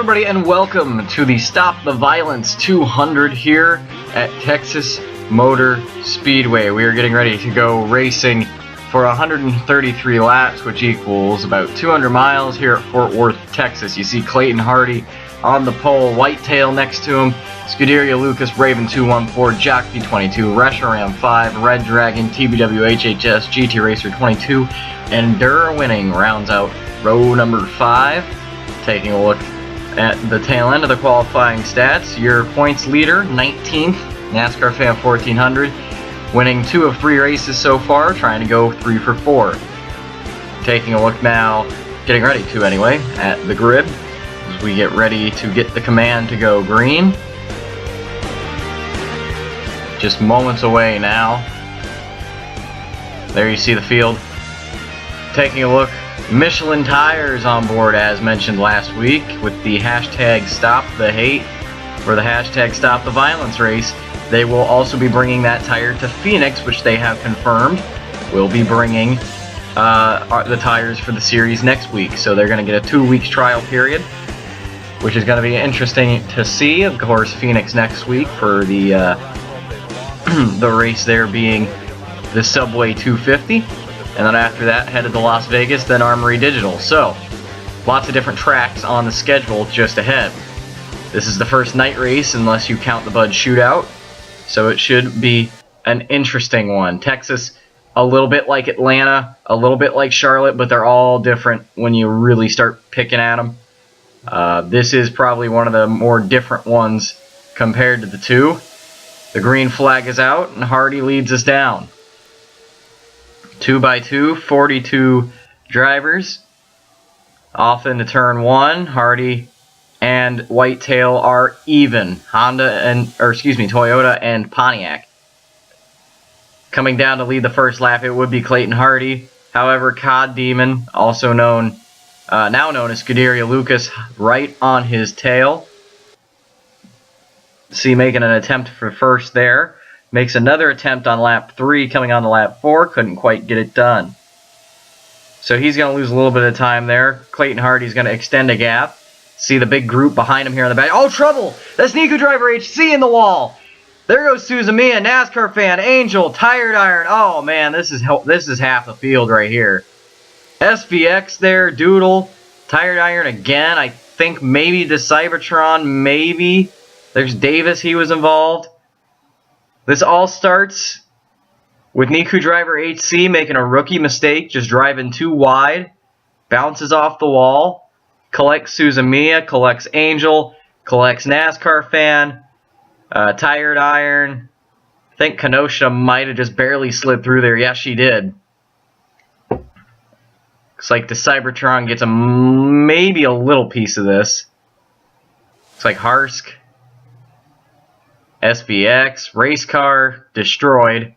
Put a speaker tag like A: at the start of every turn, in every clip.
A: everybody, and welcome to the Stop the Violence 200 here at Texas Motor Speedway. We are getting ready to go racing for 133 laps, which equals about 200 miles here at Fort Worth, Texas. You see Clayton Hardy on the pole, Whitetail next to him, Scuderia Lucas, Raven 214, Jockey 22, Resharam 5, Red Dragon, TBW HHS, GT Racer 22, and Durr Winning rounds out row number 5. Taking a look at the tail end of the qualifying stats, your points leader, 19th, NASCAR Fan 1400, winning 2 of 3 races so far, trying to go 3 for 4. Taking a look now, getting ready to anyway, at the grid, as we get ready to get the command to go green. Just moments away now. There you see the field. Taking a look, Michelin tires on board as mentioned last week with the hashtag Stop the Hate or the hashtag Stop the Violence race. They will also be bringing that tire to Phoenix, which they have confirmed will be bringing the tires for the series next week. So they're going to get a 2-week trial period, which is going to be interesting to see. Of course, Phoenix next week for the the race there being the Subway 250. And then after that, headed to Las Vegas, then Armory Digital. So, lots of different tracks on the schedule just ahead. This is the first night race, unless you count the Bud Shootout. So it should be an interesting one. Texas, a little bit like Atlanta, a little bit like Charlotte, but they're all different when you really start picking at them. This is probably one of the more different ones compared to the two. The green flag is out, and Hardy leads us down. 2x2, 42 drivers. Off into turn 1, Hardy and Whitetail are even. Toyota and Pontiac. Coming down to lead the first lap, it would be Clayton Hardy. However, Cod Demon, also known, now known as Scuderia Lucas, right on his tail. See, making an attempt for first there. Makes another attempt on lap 3, coming on to lap 4. Couldn't quite get it done. So he's going to lose a little bit of time there. Clayton Hardy's going to extend a gap. See the big group behind him here in the back. Oh, trouble! That's Niku Driver HC in the wall. There goes Suzumiya, NASCAR Fan, Angel, Tired Iron. Oh, man, this is half the field right here. SVX there, Doodle, Tired Iron again. I think maybe the Cybertron, maybe. There's Davis, he was involved. This all starts with Niku Driver HC making a rookie mistake, just driving too wide, bounces off the wall, collects Suzumiya, collects Angel, collects NASCAR Fan, Tired Iron. I think Kenosha might have just barely slid through there. Yes, she did. Looks like the Cybertron gets maybe a little piece of this. Looks like Harsk. SVX, race car, destroyed.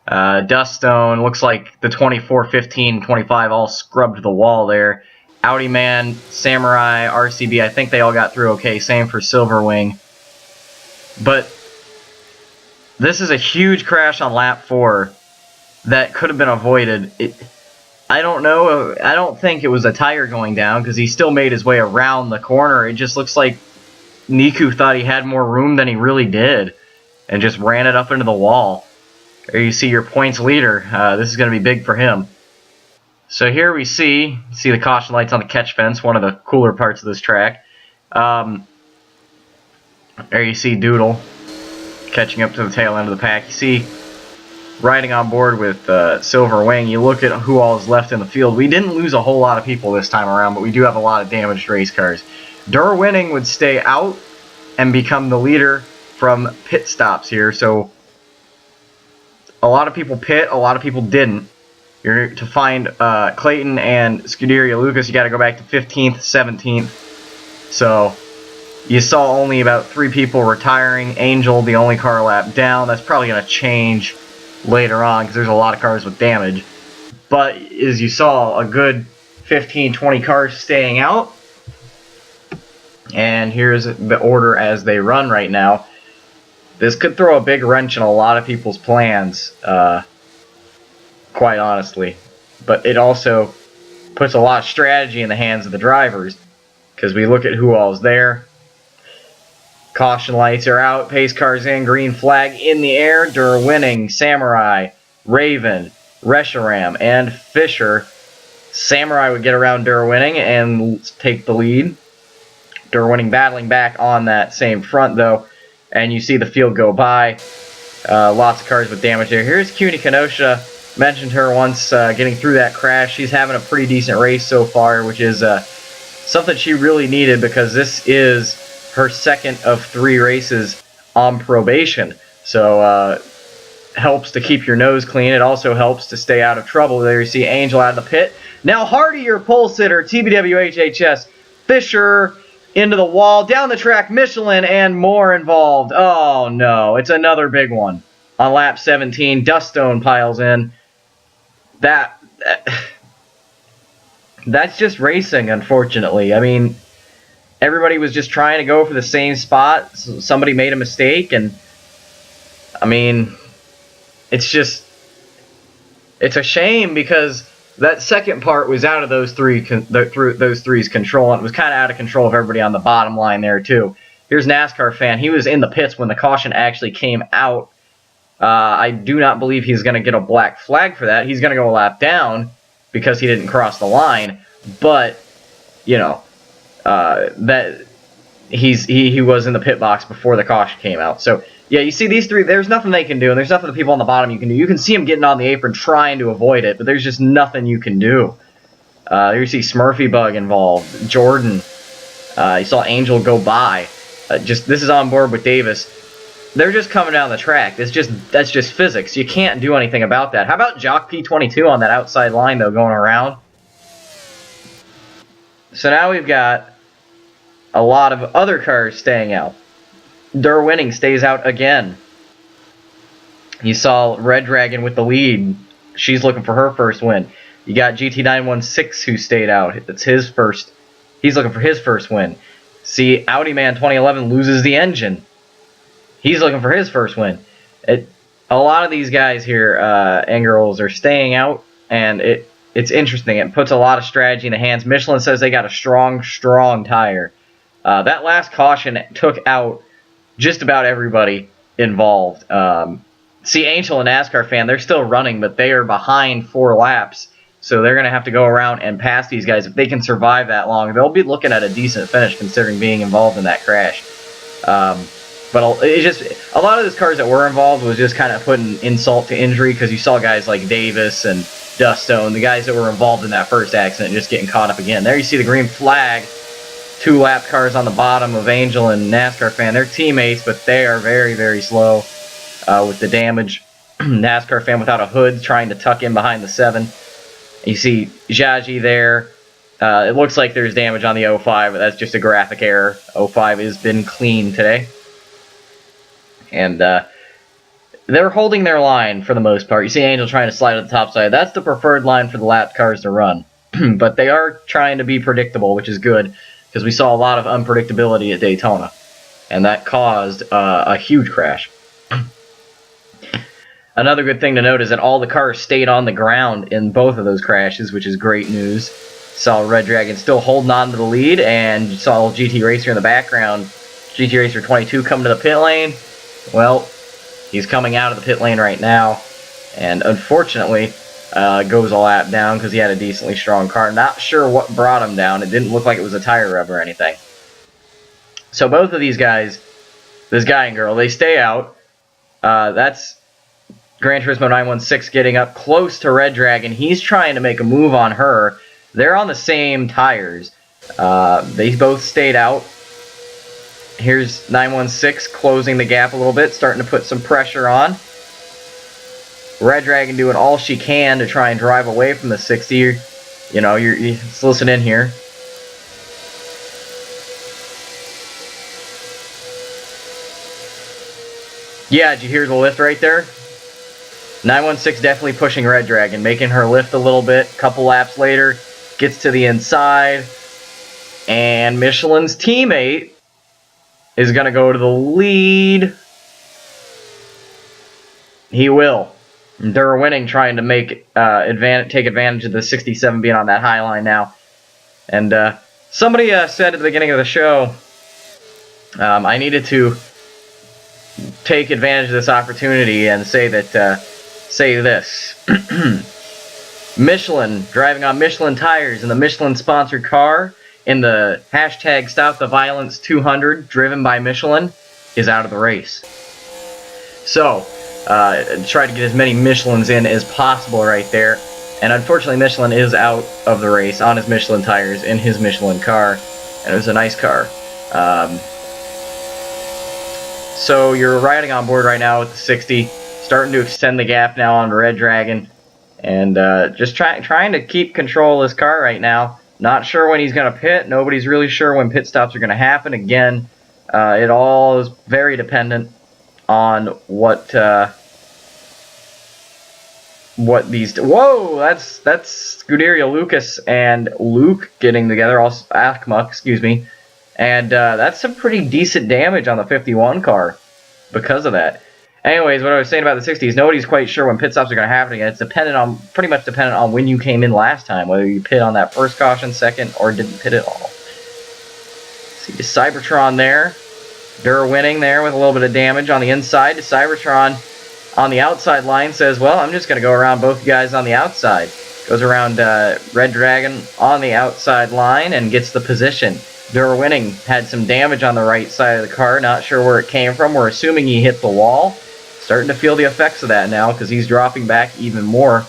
A: Duststone, looks like the 24, 15, 25 all scrubbed the wall there. Audi Man, Samurai, RCB, I think they all got through okay. Same for Silverwing. But this is a huge crash on lap 4 that could have been avoided. I don't know. I don't think it was a tire going down because he still made his way around the corner. It just looks like Niku thought he had more room than he really did and just ran it up into the wall. There you see your points leader. This is going to be big for him. So here we see the caution lights on the catch fence, one of the cooler parts of this track. There you see Doodle catching up to the tail end of the pack. You see riding on board with Silver Wing. You look at who all is left in the field. We didn't lose a whole lot of people this time around, but we do have a lot of damaged race cars. Durr Winning would stay out and become the leader from pit stops here. So a lot of people pit, a lot of people didn't. To find Clayton and Scuderia Lucas, you got to go back to 15th, 17th. So you saw only about 3 people retiring. Angel, the only car lap down. That's probably going to change later on because there's a lot of cars with damage. But as you saw, a good 15, 20 cars staying out. And here's the order as they run right now. This could throw a big wrench in a lot of people's plans, quite honestly. But it also puts a lot of strategy in the hands of the drivers. because we look at who all's there. Caution lights are out, pace cars in, green flag in the air. Winning, Samurai, Raven, Reshiram, and Fisher. Samurai would get around Winning and take the lead. Winning battling back on that same front though, and you see the field go by. Lots of cars with damage there. Here's CUNY Kenosha. Mentioned her once getting through that crash. She's having a pretty decent race so far, which is something she really needed because this is her second of 3 races on probation. So helps to keep your nose clean. It also helps to stay out of trouble. There you see Angel out of the pit. Now Hardy, your pole sitter, TBWHHS, Fisher into the wall, down the track, Michelin, and more involved. Oh no, it's another big one. On lap 17, Duststone piles in. That's just racing, unfortunately. I mean, everybody was just trying to go for the same spot. Somebody made a mistake, and I mean, it's a shame because that second part was out of those three's control, and it was kind of out of control of everybody on the bottom line there too. Here's NASCAR fan. He was in the pits when the caution actually came out. I do not believe he's going to get a black flag for that. He's going to go a lap down because he didn't cross the line. But you know that he was in the pit box before the caution came out. So yeah, you see these three. There's nothing they can do, and there's nothing the people on the bottom you can do. You can see them getting on the apron trying to avoid it, but there's just nothing you can do. There you see Smurfy Bug involved. Jordan. You saw Angel go by. This is on board with Davis. They're just coming down the track. That's just physics. You can't do anything about that. How about Jock P22 on that outside line though, going around? So now we've got a lot of other cars staying out. Winning stays out again. You saw Red Dragon with the lead. She's looking for her first win. You got GT916 who stayed out. It's his first. He's looking for his first win. See, Audi Man 2011 loses the engine. He's looking for his first win. A lot of these guys here and girls are staying out, and it's interesting. It puts a lot of strategy in the hands. Michelin says they got a strong tire. That last caution took out just about everybody involved. See, Angel and NASCAR fan, they're still running, but they are behind 4 laps. So they're going to have to go around and pass these guys. If they can survive that long, they'll be looking at a decent finish considering being involved in that crash. But it just, a lot of those cars that were involved was just kind of putting insult to injury because you saw guys like Davis and Duststone, the guys that were involved in that first accident, just getting caught up again. There you see the green flag. 2 lap cars on the bottom of Angel and NASCAR fan. They're teammates, but they are very, very slow with the damage. NASCAR fan without a hood trying to tuck in behind the 7. You see Jaji there. It looks like there's damage on the 05, but that's just a graphic error. 05 has been clean today. And they're holding their line for the most part. You see Angel trying to slide to the top side. That's the preferred line for the lap cars to run. But they are trying to be predictable, which is good, because we saw a lot of unpredictability at Daytona. And that caused a huge crash. Another good thing to note is that all the cars stayed on the ground in both of those crashes, which is great news. Saw Red Dragon still holding on to the lead, and you saw GT Racer in the background. GT Racer 22 come to the pit lane. Well, he's coming out of the pit lane right now, and unfortunately goes a lap down because he had a decently strong car. Not sure what brought him down. It didn't look like it was a tire rub or anything. So both of these guys, this guy and girl, they stay out. That's Gran Turismo 916 getting up close to Red Dragon. He's trying to make a move on her. They're on the same tires. They both stayed out. Here's 916 closing the gap a little bit, starting to put some pressure on. Red Dragon doing all she can to try and drive away from the 60. You know, let's listen in here. Yeah, did you hear the lift right there? 916 definitely pushing Red Dragon, making her lift a little bit. Couple laps later, gets to the inside, and Michelin's teammate is going to go to the lead. He will. They're winning, trying to make take advantage of the 67 being on that high line now. And Somebody said at the beginning of the show I needed to take advantage of this opportunity and say that say this. Michelin, driving on Michelin tires in the Michelin sponsored car in the hashtag Stop the Violence 200 driven by Michelin is out of the race. So try to get as many Michelins in as possible right there. And unfortunately, Michelin is out of the race on his Michelin tires in his Michelin car. And it was a nice car. So you're riding on board right now with the 60. Starting to extend the gap now on Red Dragon. And just trying to keep control of this car right now. Not sure when he's going to pit. Nobody's really sure when pit stops are going to happen. Again, it all is very dependent on what these... Whoa! That's Scuderia Lucas and Luke getting together. Also, ACMA, excuse me. And that's some pretty decent damage on the 51 car because of that. Anyways, what I was saying about the 60 is nobody's quite sure when pit stops are going to happen again. It's pretty much dependent on when you came in last time, whether you pit on that first caution, second, or didn't pit at all. See the Cybertron there. Dura winning there with a little bit of damage on the inside. The Cybertron on the outside line says, well, I'm just going to go around both guys on the outside. Goes around Red Dragon on the outside line and gets the position. Dura winning had some damage on the right side of the car. Not sure where it came from. We're assuming he hit the wall. Starting to feel the effects of that now because he's dropping back even more.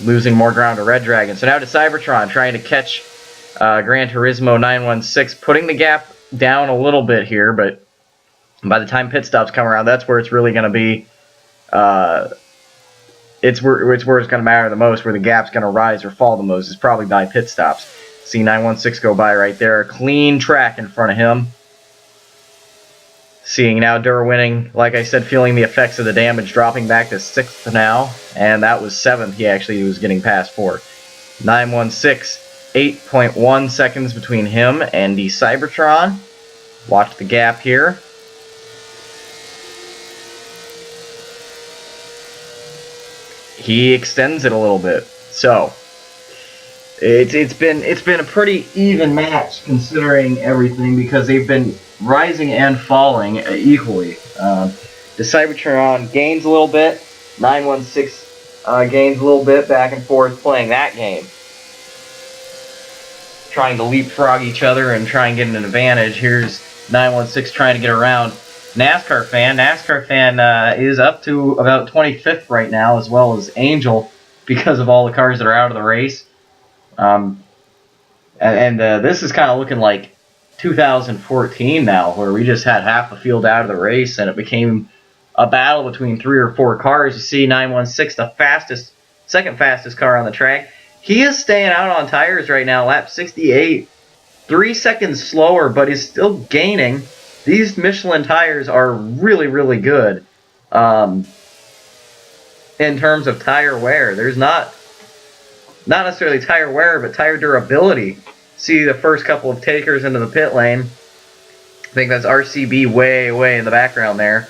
A: Losing more ground to Red Dragon. So now to Cybertron trying to catch Gran Turismo 916. Putting the gap down a little bit here, but by the time pit stops come around, that's where it's really going to be. It's where it's going to matter the most, where the gap's going to rise or fall the most, is probably by pit stops. See 916 go by right there. Clean track in front of him. Seeing now Dura winning, like I said, feeling the effects of the damage, dropping back to 6th now, and that was 7th. He actually was getting past 4. 916, 8.1 seconds between him and the Cybertron. Watch the gap here. He extends it a little bit. So it's been a pretty even match considering everything, because they've been rising and falling equally. The Cybertron gains a little bit. 916 gains a little bit, back and forth playing that game. Trying to leapfrog each other and try and get an advantage. Here's 916 trying to get around NASCAR Fan. NASCAR Fan is up to about 25th right now, as well as Angel, because of all the cars that are out of the race. This is kind of looking like 2014 now, where we just had half the field out of the race and it became a battle between 3 or 4 cars. You see 916, the second fastest car on the track. He is staying out on tires right now, lap 68. 3 seconds slower, but is still gaining. These Michelin tires are really, really good in terms of tire wear. There's not necessarily tire wear, but tire durability. See the first couple of takers into the pit lane. I think that's RCB way in the background there.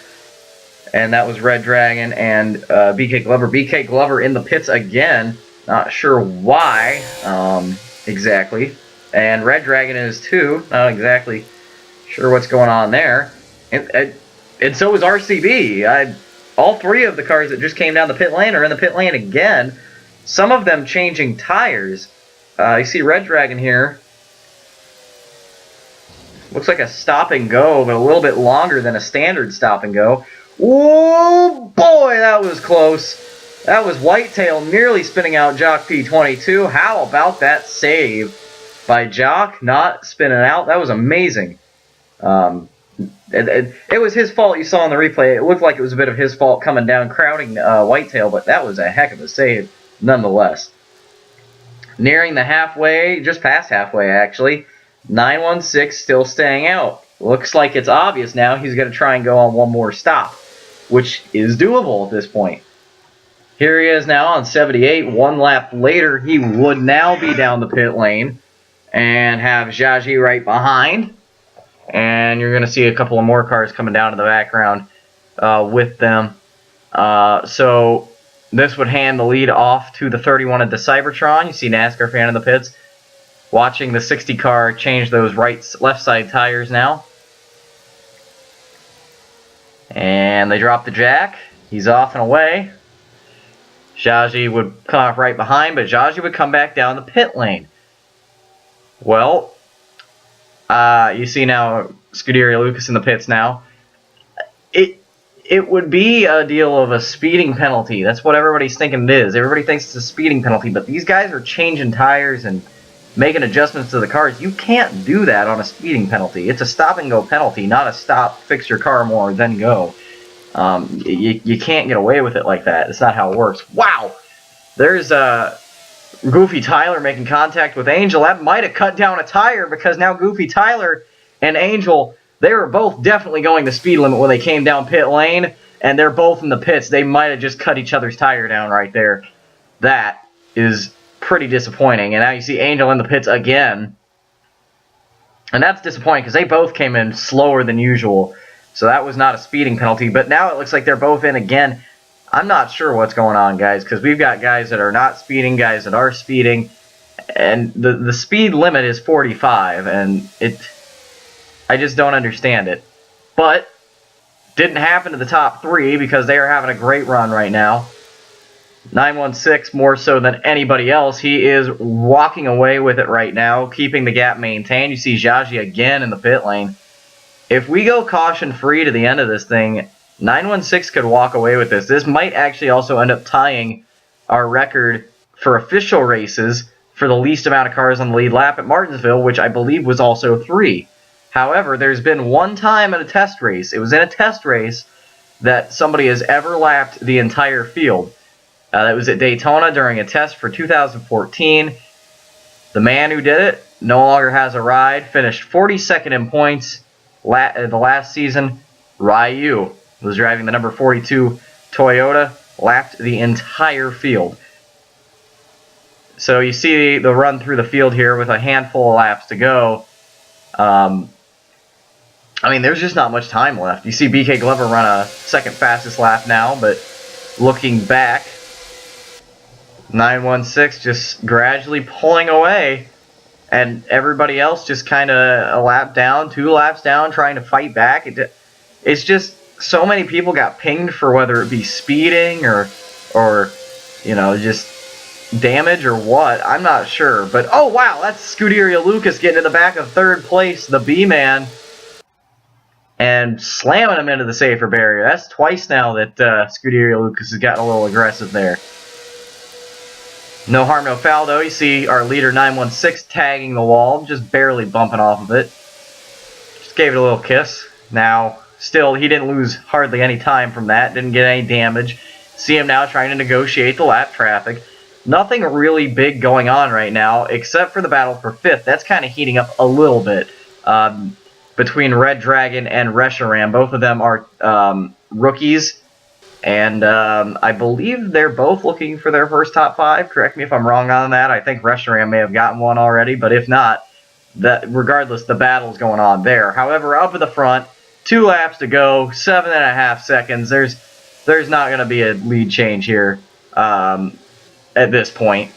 A: And that was Red Dragon and BK Glover. BK Glover in the pits again. Not sure why exactly. And Red Dragon is too. Not exactly sure what's going on there. And so is RCB. All 3 of the cars that just came down the pit lane are in the pit lane again. Some of them changing tires. You see Red Dragon here. Looks like a stop and go, but a little bit longer than a standard stop and go. Oh boy, that was close. That was Whitetail nearly spinning out Jock P22. How about that save by Jock, not spinning out? That was amazing. It was his fault. You saw in the replay, it looked like it was a bit of his fault coming down, crowding Whitetail, but that was a heck of a save nonetheless. Nearing the halfway, just past halfway actually. 916 still staying out. Looks like it's obvious now he's going to try and go on one more stop, which is doable at this point. Here he is now on 78. 1 lap later, he would now be down the pit lane and have Zhaji right behind. And you're going to see a couple of more cars coming down to the background with them. So this would hand the lead off to the 31 of the Cybertron. You see NASCAR Fan in the pits. watching the 60 car change those left side tires now. And they drop the jack. He's off and away. Zhaji would come off right behind, but Zhaji would come back down the pit lane. Well, you see now Scuderia Lucas in the pits now. It would be a deal of a speeding penalty. That's what everybody's thinking it is. Everybody thinks it's a speeding penalty, but these guys are changing tires and making adjustments to the cars. You can't do that on a speeding penalty. It's a stop-and-go penalty, not a stop, fix your car more, then go. You can't get away with it like that. It's not how it works. Wow! There's Goofy Tyler making contact with Angel. That might have cut down a tire, because now Goofy Tyler and Angel, they were both definitely going the speed limit when they came down pit lane, and they're both in the pits. They might have just cut each other's tire down right there. That is pretty disappointing. And now you see Angel in the pits again. And that's disappointing because they both came in slower than usual. So that was not a speeding penalty. But now it looks like they're both in again. I'm not sure what's going on, guys, because we've got guys that are not speeding, guys that are speeding. And the speed limit is 45, and I just don't understand it. But didn't happen to the top three because they are having a great run right now. 916 more so than anybody else. He is walking away with it right now, keeping the gap maintained. You see Zhaji again in the pit lane. If we go caution free to the end of this thing, 916 could walk away with this. This might actually also end up tying our record for official races for the least amount of cars on the lead lap at Martinsville, which I believe was also 3. However, there's been one time in a test race, it was in a test race, that somebody has ever lapped the entire field. That was at Daytona during a test for 2014. The man who did it no longer has a ride, finished 42nd in points the last season. Ryu was driving the number 42 Toyota, lapped the entire field. So you see the run through the field here with a handful of laps to go. I mean, there's just not much time left. You see BK Glover run a second fastest lap now, but looking back, 916 just gradually pulling away, and everybody else just kind of a lap down, 2 laps down, trying to fight back. It's just so many people got pinged for whether it be speeding or you know, just damage or what. I'm not sure. But, oh, wow, that's Scuderia Lucas getting in the back of 3rd place, the B-Man, and slamming him into the safer barrier. That's twice now that Scuderia Lucas has gotten a little aggressive there. No harm, no foul, though. You see our leader 916 tagging the wall, just barely bumping off of it. Just gave it a little kiss. Now, still, he didn't lose hardly any time from that. Didn't get any damage. See him now trying to negotiate the lap traffic. Nothing really big going on right now, except for the battle for 5th. That's kind of heating up a little bit between Red Dragon and Reshiram. Both of them are rookies. And I believe they're both looking for their first top 5. Correct me if I'm wrong on that. I think Reshiram may have gotten one already, but if not, regardless, the battle's going on there. However, up at the front, 2 laps to go, 7.5 seconds. There's not going to be a lead change here at this point.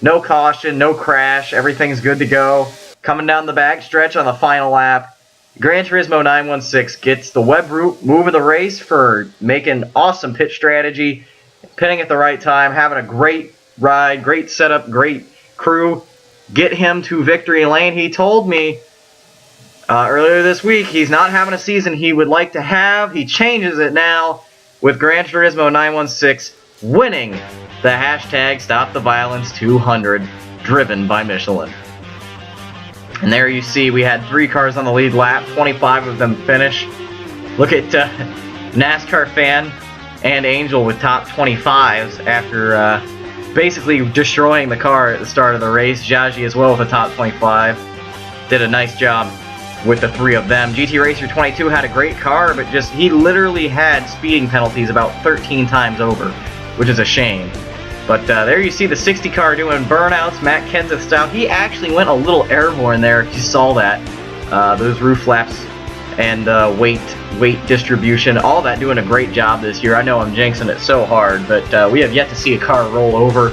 A: No caution, no crash. Everything's good to go. Coming down the back stretch on the final lap, Gran Turismo 916 gets the web route move of the race for making awesome pit strategy, pitting at the right time, having a great ride, great setup, great crew. Get him to victory lane. He told me earlier this week he's not having a season he would like to have. He changes it now with Gran Turismo 916 winning the hashtag Stop the Violence 200 driven by Michelin. And there you see we had 3 cars on the lead lap, 25 of them finish. Look at NASCAR fan and Angel with top 25s after basically destroying the car at the start of the race. Zhaji as well with a top 25. Did a nice job with the 3 of them. GT Racer 22 had a great car, but just he literally had speeding penalties about 13 times over, which is a shame. But there you see the 60 car doing burnouts, Matt Kenseth style. He actually went a little airborne there, if you saw that. Those roof flaps and weight distribution, all that doing a great job this year. I know I'm jinxing it so hard, but we have yet to see a car roll over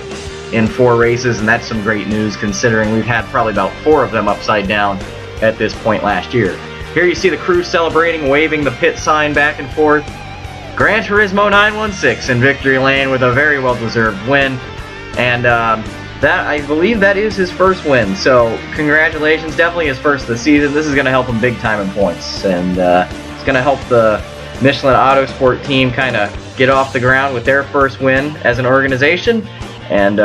A: in 4 races, and that's some great news considering we've had probably about 4 of them upside down at this point last year. Here you see the crew celebrating, waving the pit sign back and forth. Gran Turismo 916 in victory lane with a very well-deserved win, and that, I believe that is his first win, so congratulations, definitely his first of the season. This is going to help him big time in points, and it's going to help the Michelin Autosport team kind of get off the ground with their first win as an organization, and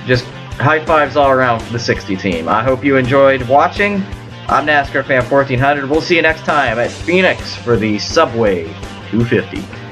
A: just high fives all around for the 60 team. I hope you enjoyed watching. I'm NASCAR Fan 1400. We'll see you next time at Phoenix for the Subway 250.